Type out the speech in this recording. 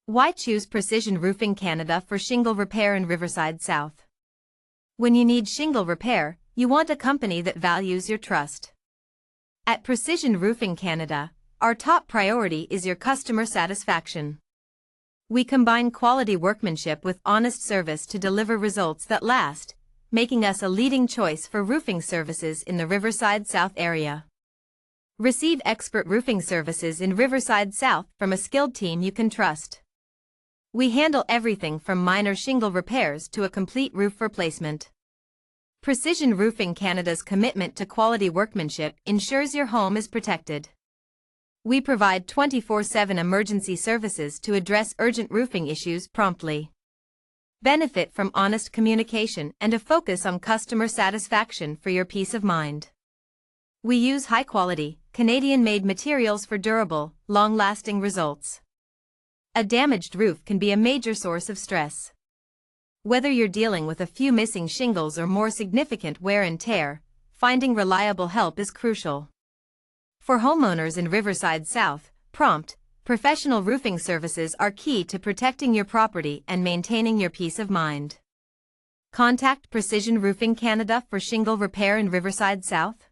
Why choose Precision Roofing Canada for shingle repair in Riverside South? When you need shingle repair, you want a company that values your trust. At Precision Roofing Canada, our top priority is your customer satisfaction. We combine quality workmanship with honest service to deliver results that last, making us a leading choice for roofing services in the Riverside South area. Receive expert roofing services in Riverside South from a skilled team you can trust. We handle everything from minor shingle repairs to a complete roof replacement. Precision Roofing Canada's commitment to quality workmanship ensures your home is protected. We provide 24/7 emergency services to address urgent roofing issues promptly. Benefit from honest communication and a focus on customer satisfaction for your peace of mind. We use high-quality, Canadian-made materials for durable, long-lasting results. A damaged roof can be a major source of stress. Whether you're dealing with a few missing shingles or more significant wear and tear, finding reliable help is crucial. For homeowners in Riverside South, prompt, professional roofing services are key to protecting your property and maintaining your peace of mind. Contact Precision Roofing Canada for shingle repair in Riverside South.